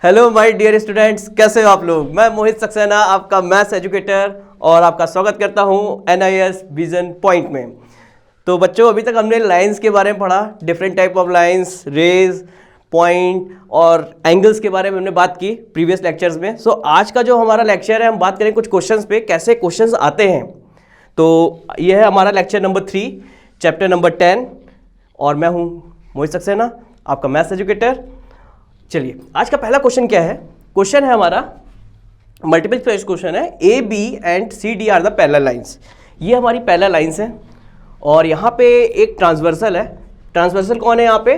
Hello my dear students, कैसे हो आप लोग। मैं मोहित सक्सेना, आपका मैथ्स एजुकेटर, और आपका स्वागत करता हूं NIS विजन पॉइंट में। तो बच्चों, अभी तक हमने लाइंस के बारे में पढ़ा, different type of lines, rays, point और एंगल्स के बारे में हमने बात की प्रीवियस लेक्चर्स में। सो आज का जो हमारा लेक्चर है, हम बात करें कुछ क्वेश्चंस पे, कैसे क्वेश्चंस आते हैं। तो यह है हमारा लेक्चर नंबर 3, चैप्टर नंबर 10, और मैं हूँ मोहित सक्सेना, आपका मैथ्स एजुकेटर। चलिए, आज का पहला क्वेश्चन क्या है। क्वेश्चन है हमारा मल्टीपल चॉइस क्वेश्चन है, A B and C D are the parallel lines. ये हमारी पैरेलल लाइंस हैं और यहाँ पे एक ट्रांसवर्सल है। ट्रांसवर्सल कौन है यहाँ पे?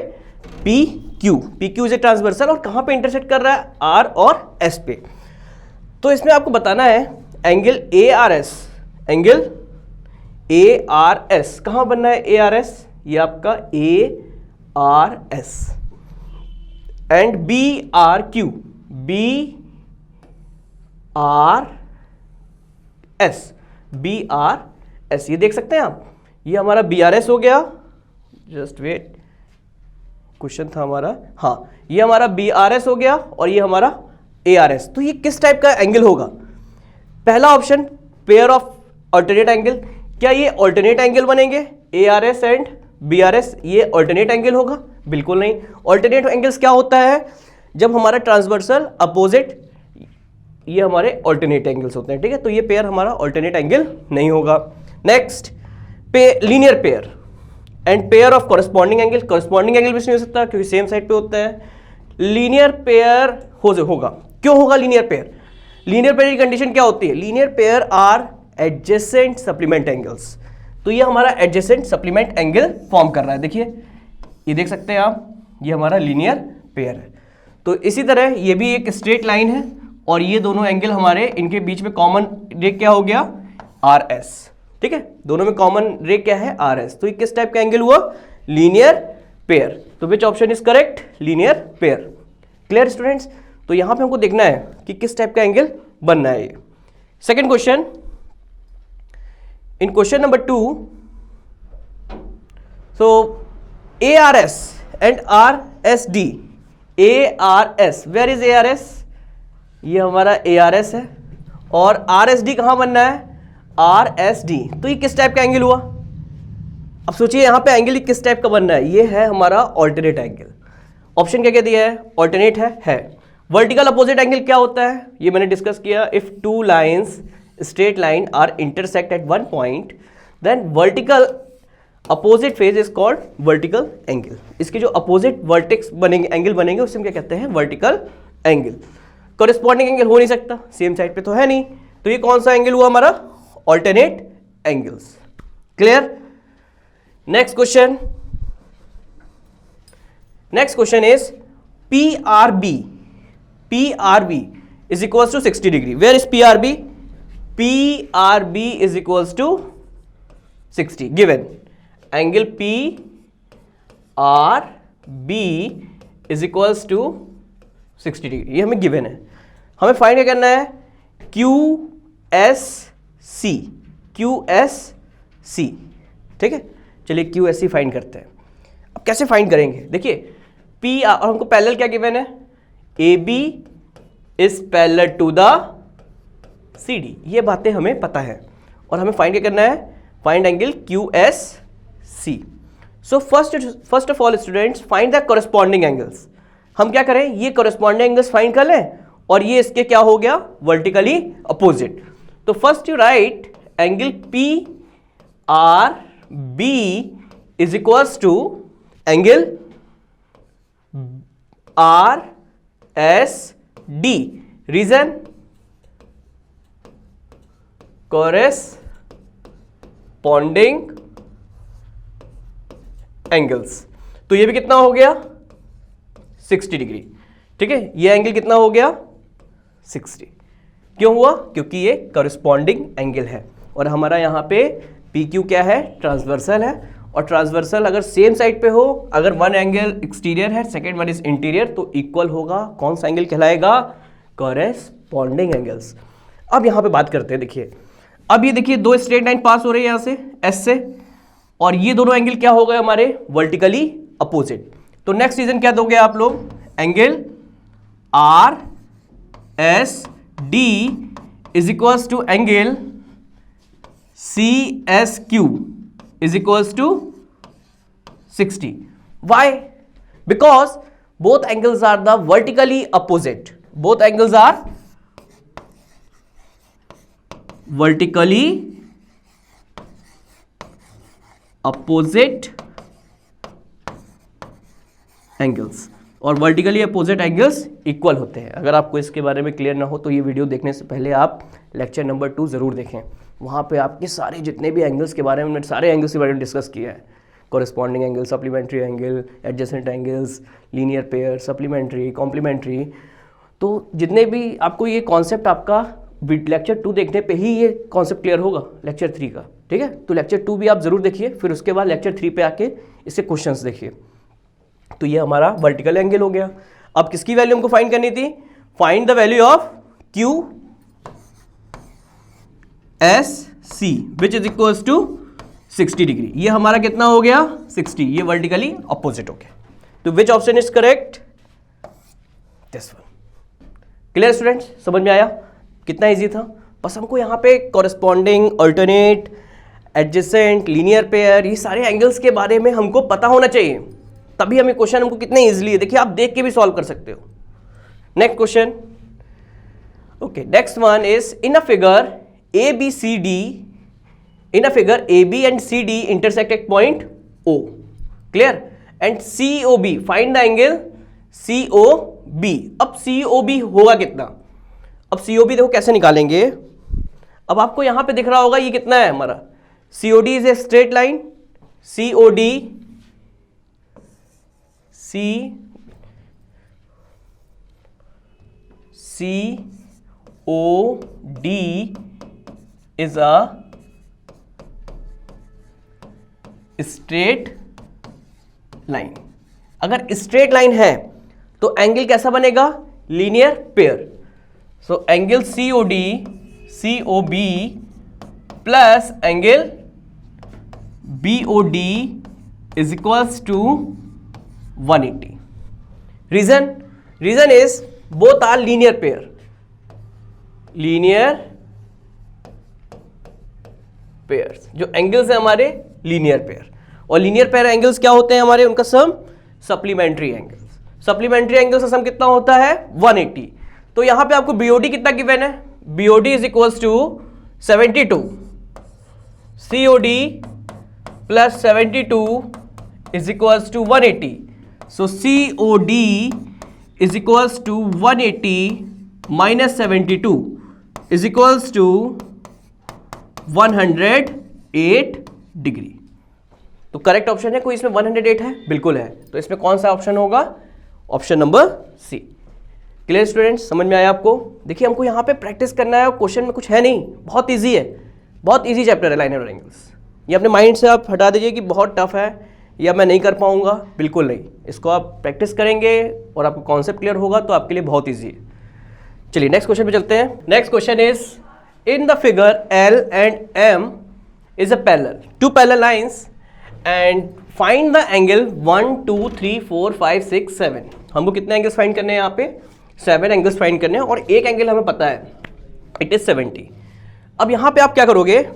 P Q is a transversal, और कहाँ पे इंटरसेक्ट कर रहा है? आर और एस पे। तो इसमें आपको बताना है angle A R S, angle A R S कहाँ बनना है? ए आर एस, ये आपका A R S, and B R Q, B R S, B R S, ये देख सकते हैं आप। ये हमारा बी आर एस हो गया, जस्ट वेट, क्वेश्चन था हमारा, हाँ, ये हमारा बी आर एस हो गया और ये हमारा ए आर एस। तो ये किस टाइप का एंगल होगा? पहला option, pair of alternate angle. क्या ये ऑल्टरनेट एंगल बनेंगे? A R S and B R S, ये ऑल्टरनेट एंगल होगा? बिल्कुल नहीं। ऑल्टरनेट एंगल्स क्या होता है? जब हमारा ट्रांसवर्सल अपोजिट, ये हमारे ऑल्टरनेट एंगल्स होते हैं, ठीक है। तो ये पेयर हमारा ऑल्टरनेट एंगल नहीं होगा। Next, linear pair and pair of corresponding angle. Corresponding angle भी नहीं हो सकता क्योंकि सेम साइड पे होता है। लीनियर पेयर होगा। क्यों होगा लीनियर पेयर? लीनियर पेयर की कंडीशन क्या होती है? Linear pair are adjacent supplement angles. तो ये हमारा एडजेसेंट सप्लीमेंट एंगल फॉर्म कर रहा है। देखिए, ये देख सकते हैं आप, ये हमारा लीनियर पेयर है। तो इसी तरह ये भी एक स्ट्रेट लाइन है और ये दोनों एंगल हमारे, इनके बीच में कॉमन रे क्या हो गया? आर एस, ठीक है। दोनों में कॉमन रे क्या है? R S. तो ये किस टाइप का एंगल हुआ? Linear pair. तो which option is correct? Linear pair. Clear students? तो यहां पे हमको देखना है कि किस टाइप का एंगल बनना है ये। Second question, in question number 2, so ARS and RSD, ARS, where is ARS? ये हमारा ARS है और RSD कहाँ बनना है? RSD। तो ये किस टाइप का एंगल हुआ? अब सोचिए यहाँ पे एंगल किस टाइप का बनना है। ये है हमारा ऑल्टरनेट एंगल। ऑप्शन क्या क्या दिया है? ऑल्टरनेट है। वर्टिकल अपोजिट एंगल क्या होता है? ये मैंने डिस्कस किया। If two lines straight line are intersect at one point, then vertical opposite phase is called vertical angle. इसके जो अपोजिट वर्टेक्स बनेंगे, एंगल बनेंगे, उसे हम क्या कहते हैं? Vertical angle. कॉरेस्पॉन्डिंग एंगल हो नहीं सकता, सेम साइड पे तो है नहीं। तो ये कौन सा एंगल हुआ हमारा? Alternate angles. Clear? Next question, next question is PRB, PRB is equals to 60 degree. Where is PRB? PRB is equals to 60 given. Angle PRB is equals to 60 degree, ये हमें गिवन है। हमें फाइंड क्या करना है? QSC, QSC, ठीक है। चलिए QSC फाइंड करते हैं। अब कैसे फाइंड करेंगे? देखिए, PR और हमको पैरेलल क्या गिवन है? AB is parallel to the CD। ये बातें हमें पता है और हमें फाइंड क्या करना है? Find angle QSC। So first of all students, find the corresponding angles. हम क्या करें? ये कॉरेस्पॉन्डिंग एंगल्स फाइंड कर लें और ये इसके क्या हो गया? Vertically opposite. तो first you write angle PRB is equals to angle RSD। Reason? Corresponding angles. तो ये भी कितना हो गया? 60 डिग्री, ठीक है। ये एंगल कितना हो गया? 60। क्यों हुआ? क्योंकि ये कॉरेस्पॉन्डिंग एंगल है और हमारा यहाँ पे PQ क्या है? ट्रांसवर्सल है। और ट्रांसवर्सल अगर सेम साइड पे हो, अगर वन एंगल एक्सटीरियर है, सेकेंड वन इज इंटीरियर, तो इक्वल होगा। कौन सा एंगल कहलाएगा? Corresponding angles. अब यहाँ पे बात करते हैं। देखिए, अब ये देखिए, दो स्ट्रेट लाइन पास हो रही है यहाँ से S से, और ये दोनों एंगल क्या हो गए हमारे? Vertically opposite. तो नेक्स्ट रीजन क्या दोगे आप लोग? Angle R S D is equals to angle C S Q is equals to 60. Why? Because both angles are the vertically opposite. Both angles are vertically opposite angles और vertically opposite angles equal होते हैं. अगर आपको इसके बारे में clear ना हो तो ये वीडियो देखने से पहले आप लेक्चर नंबर 2 जरूर देखें. वहाँ पे आपके सारे जितने भी एंगल्स के बारे में मैंने सारे एंगल्स के बारे में डिस्कस किया है. Corresponding angle, supplementary angle, adjacent angles, linear pair, supplementary, complementary. तो जितने भी आपको ये कॉन्सेप्ट आपका लेक्चर 2 देखने पे ही ये कॉन्सेप्ट क्लियर होगा लेक्चर 3 का. ठीक है, तो लेक्चर 2 भी आप जरूर देखिए, फिर उसके बाद लेक्चर 3 पे आके इससे क्वेश्चंस देखिए. तो ये हमारा वर्टिकल एंगल हो गया. अब किसकी वैल्यू हमको फाइंड करनी थी? Find the value of Q S C which is equals to 60 degree. ये हमारा कितना हो गया? 60. ये वर्टिकली अपोजिट हो गया. तो which option is correct? This one. Clear students? समझ में आया? कितना इजी था. बस हमको यहाँ पे corresponding, alternate, adjacent, linear pair, ये सारे एंगल्स के बारे में हमको पता होना चाहिए, तभी हमें क्वेश्चन हमको कितने इजीली है. देखिए आप देख के भी सॉल्व कर सकते हो. Next question. Okay, next one is in a figure A B C D, in a figure A B and C D intersect at point O. Clear? And C O B, find the angle C O B. अब C O B होगा कितना? अब C O B देखो कैसे निकालेंगे. अब आपको यहां पे दिख रहा होगा ये कितना है हमारा. C O D is a straight line. C O D, C O D is a straight line. अगर स्ट्रेट लाइन है तो एंगल कैसा बनेगा? Linear pair. So angle C O B plus angle B O D is equals to 180. Reason is both are linear pair. Linear pairs. जो angles है हमारे linear pair, और linear pair angles क्या होते हैं हमारे? उनका सम सप्लीमेंट्री एंगल्स. सप्लीमेंट्री एंगल्स का सम कितना होता है? 180. तो यहां पे आपको बीओडी कितना गिवन है? BOD is equals to 72. COD plus 72 is equals to 180. So COD is equals to 180 minus 72 is equals to 108 degree. तो करेक्ट ऑप्शन है कोई इसमें 108 है? बिल्कुल है. तो इसमें कौन सा ऑप्शन होगा? Option number C. Clear students? समझ में आया आपको? देखिए हमको यहाँ पे प्रैक्टिस करना है और क्वेश्चन में कुछ है नहीं, बहुत इजी है. बहुत इजी चैप्टर है लाइनर और एंगल्स. ये अपने माइंड से आप हटा दीजिए कि बहुत टफ है या मैं नहीं कर पाऊंगा. बिल्कुल नहीं. इसको आप प्रैक्टिस करेंगे और आपको कॉन्सेप्ट क्लियर होगा तो आपके लिए बहुत इजी है. चलिए नेक्स्ट क्वेश्चन पे चलते हैं. Next question is in the figure L and M is a parallel, two parallel lines and find the angle 1 2 3 4 5 6 7. हमको कितने एंगल्स फाइंड करने हैं? यहाँ पे 7 एंगल्स फाइंड करने हैं और एक एंगल हमें पता है, इट इज 70. अब यहाँ पे आप क्या करोगे?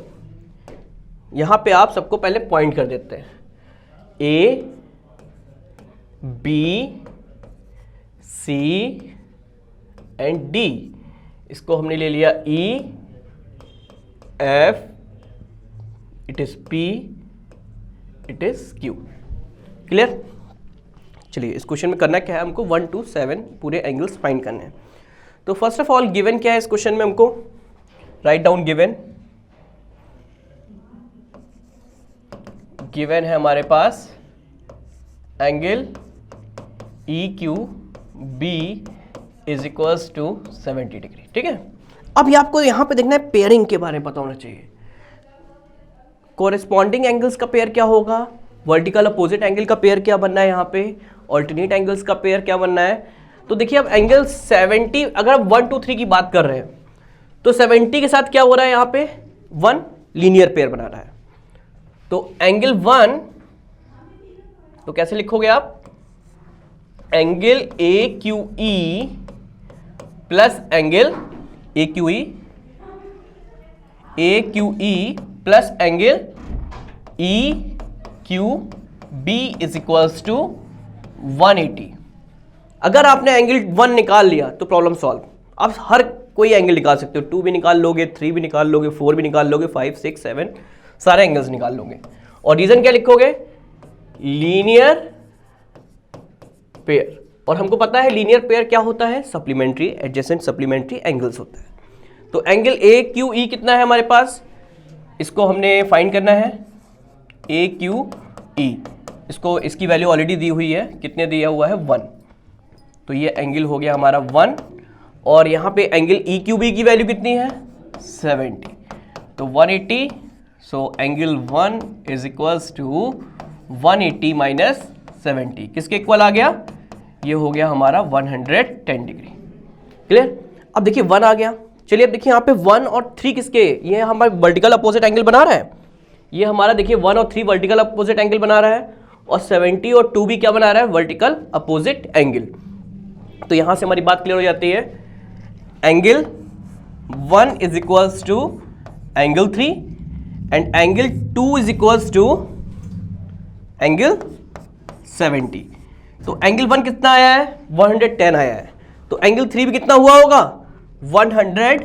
यहाँ पे आप सबको पहले पॉइंट कर देते हैं. A B C and D. इसको हमने ले लिया E F, it is P, it is Q. Clear? चलिए इस क्वेश्चन में करना क्या है हमको? 1 2 7 पूरे एंगल्स फाइंड करने हैं. तो फर्स्ट ऑफ ऑल गिवन क्या है इस क्वेश्चन में? हमको राइट डाउन गिवन है हमारे पास angle E Q B is equals to 70 degree. ठीक है. अब ये आपको यहां पे देखना है पेयरिंग के बारे में पता होना चाहिए. कोरेस्पॉन्डिंग एंगल्स का पेयर क्या होगा? वर्टिकल अपोजिट एंगल का पेयर क्या बनना है? यहाँ पे ऑल्टरनेट एंगल्स का पेयर क्या बनना है? तो देखिए अब एंगल 70, अगर आप 1 2 3 की बात कर रहे हैं तो 70 के साथ क्या हो रहा है? यहाँ पे 1 लीनियर पेयर बना रहा है. तो एंगल 1 तो कैसे लिखोगे आप? Angle A Q E plus angle A Q E plus angle E Q B is equals to 180। अगर आपने एंगल 1 निकाल लिया तो प्रॉब्लम सॉल्व। आप हर कोई एंगल निकाल सकते हो, 2 भी निकाल लोगे, 3 भी निकाल लोगे, 4 भी निकाल लोगे, 5 6 7 सारे एंगल्स निकाल लोगे। और रीजन क्या लिखोगे? Linear pair. और हमको पता है लीनियर पेयर क्या होता है? सप्लीमेंट्री एडजेसेंट सप्लीमेंट्री एंगल्स होता है। तो एंगल ए क्यू ई कितना है हमारे पास? इसको हमने फाइंड करना है, ए क्यू ई। इसको इसकी वैल्यू ऑलरेडी दी हुई है, कितने दिया हुआ है? 1। तो ये एंगल हो गया हमारा 1। और यहाँ पे एंगल ई क्यू बी की वैल्यू कितनी है? 70। तो 180। So angle 1 is equals to 180 minus 70। किसके इक्वल आ गया? ये हो गया हमारा 110 डिग्री। क्लियर? अब देखिए 1 आ गया। चलिए अब देखिए यहाँ पे 1 और 3 किसके? ये हमारा वर्टिकल अपोजिट एंगल बना रहा है। ये हमारा देखिए 1 और 3 वर्टिकल अपोजिट एंगल बना रहा है, और 70 और 2 भी क्या बना रहा है? Vertical opposite angle. तो यहां से हमारी बात क्लियर हो जाती है। Angle 1 is equals to angle 3 and angle 2 is equals to angle 70। तो एंगल 1 कितना आया है? 110 आया है। तो एंगल 3 भी कितना हुआ होगा? 110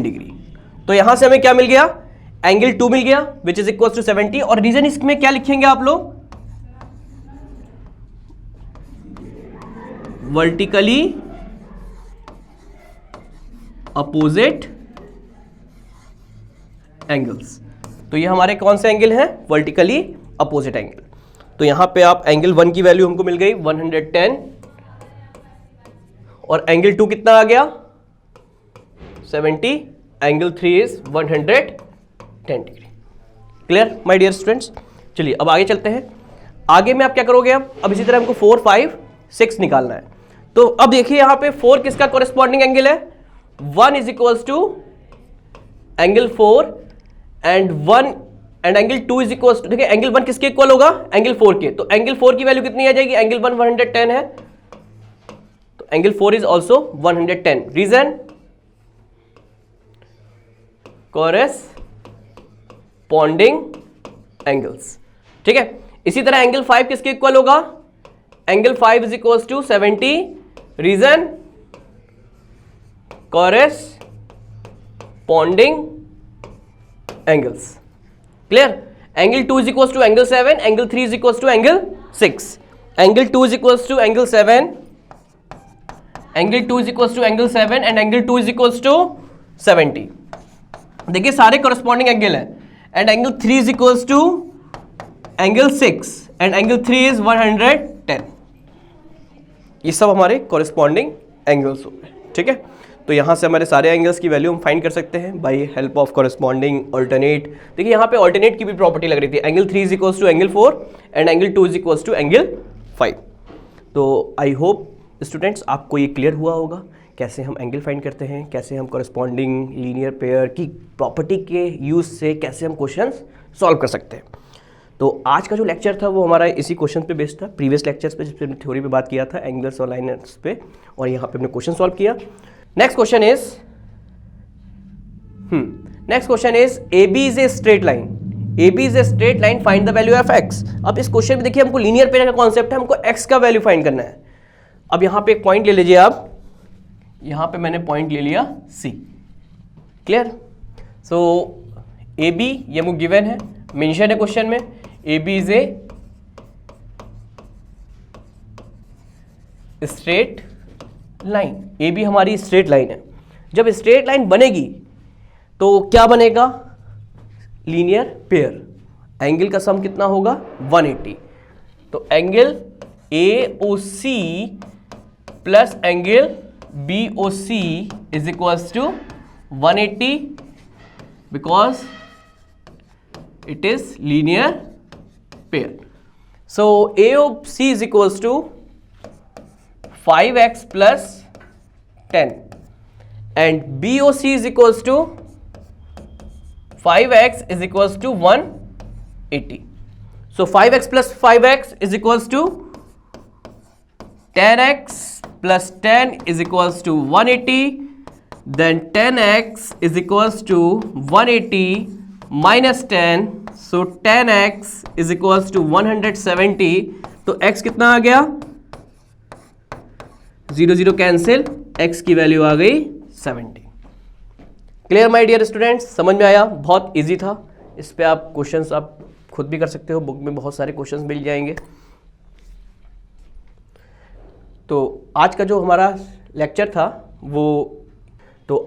डिग्री। तो यहां से हमें क्या मिल गया? एंगल 2 मिल गया विच इज इक्वल टू 70। और रीजन इसमें क्या लिखेंगे आप लोग? Vertically opposite angles. तो ये हमारे कौन से एंगल हैं? Vertically opposite angle. तो यहां पे आप एंगल 1 की वैल्यू हमको मिल गई 110, और एंगल 2 कितना आ गया? 70। Angle 3 is 110 degree. Clear my dear students? चलिए अब आगे चलते हैं। आगे में आप क्या करोगे? अब इसी तरह हमको 4 5 6 निकालना है। तो अब देखिए यहां पे 4 किसका कॉरेस्पॉन्डिंग एंगल है? 1 is equals to angle 4 and 1 and angle 2 is equals to, देखिए एंगल 1 किसके इक्वल होगा? एंगल 4 के। तो एंगल 4 की वैल्यू कितनी आ जाएगी? एंगल 1 110 है, तो angle 4 is also 110। Reason? Corresponding angles. ठीक है। इसी तरह एंगल 5 किसके इक्वल होगा? Angle 5 is equals to 70। Reason? Corresponding angles. Clear? Angle 2 is equals to angle 7, angle 3 is equals to angle 6। Angle 2 is equals to angle 7, angle 2 is equals to angle 7 and angle 2 is equals to 70। देखिए सारे corresponding angle हैं। And angle 3 is equals to angle 6 and angle 3 is 110। ये सब हमारे corresponding angles हो गए। ठीक है। तो यहाँ से हमारे सारे एंगल्स की वैल्यू हम फाइंड कर सकते हैं by help of corresponding alternate. देखिए यहाँ पे ऑल्टरनेट की भी प्रॉपर्टी लग रही थी। Angle 3 is equals to angle 4 and angle 2 is equals to angle 5। तो आई होप स्टूडेंट्स आपको ये क्लियर हुआ होगा कैसे हम एंगल फाइंड करते हैं, कैसे हम कॉरेस्पॉन्डिंग लीनियर पेयर की प्रॉपर्टी के यूज से कैसे हम क्वेश्चंस सॉल्व कर सकते हैं। तो आज का जो लेक्चर था वो हमारा इसी क्वेश्चन पे बेस्ड था, प्रीवियस लेक्चर्स पे जिस पे हमने थ्योरी पे बात किया था एंगल्स और लाइनर्स पे, और यहाँ पे हमने क्वेश्चन सॉल्व किया। Next question is A B is a straight line. A B is a straight line, find the value of X. अब इस क्वेश्चन में देखिए हमको लीनियर पेयर का कॉन्सेप्ट है, हमको एक्स का वैल्यू फाइंड करना है। अब यहाँ पे एक पॉइंट ले लीजिए आप, यहाँ पे मैंने पॉइंट ले लिया सी। क्लियर? सो ए बी ये मुझे गिवन है, मेंशन है क्वेश्चन में, A B is a straight line. A B हमारी स्ट्रेट लाइन है। जब स्ट्रेट लाइन बनेगी तो क्या बनेगा? Linear pair. एंगल का सम कितना होगा? 180। तो angle A O C plus angle B O C is equals to 180 because it is linear pair. So AOC is equals to 5x plus 10 and BOC is equals to 5x is equals to 180. So 5x plus 5x is equals to 10x plus 10 is equals to 180, then 10x is equals to 180 minus 10, so 10x is equals to 170, तो x कितना आ गया, 0 0 cancel, x की वैल्यू आ गई 70। Clear my dear students, समझ में आया? बहुत इजी था। इस पे आप क्वेश्चंस आप खुद भी कर सकते हो, बुक में बहुत सारे क्वेश्चंस मिल जाएंगे। तो आज का जो हमारा लेक्चर था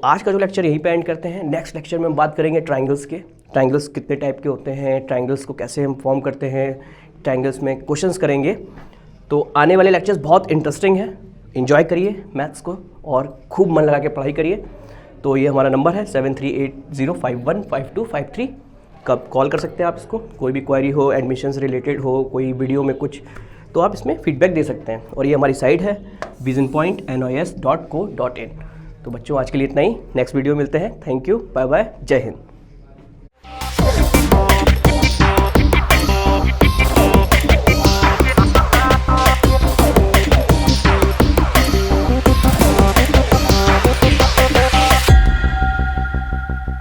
आज का जो लेक्चर यहीं पे एंड करते हैं। नेक्स्ट लेक्चर में हम बात करेंगे ट्राइंगल्स के। ट्राइंगल्स कितने टाइप के होते हैं, ट्राइंगल्स को कैसे हम फॉर्म करते हैं, ट्राइंगल्स में क्वेश्चंस करेंगे। तो आने वाले लेक्चर्स बहुत इंटरेस्टिंग हैं। एंजॉय करिए मैथ्स को और खूब मन लगा के पढ़ाई करिए। तो ये हमारा नंबर है 7380515253। कब कॉल कर सकते हैं आप इसको, कोई भी क्वेरी हो, एडमिशन्स रिलेटेड हो, कोई वीडियो में कुछ, तो आप इसमें फीडबैक दे सकते हैं। और ये हमारी साइट है visionpointnois.co.in। तो बच्चों आज के लिए इतना ही, नेक्स्ट वीडियो मिलते हैं। थैंक यू, बाय बाय, जय हिंद।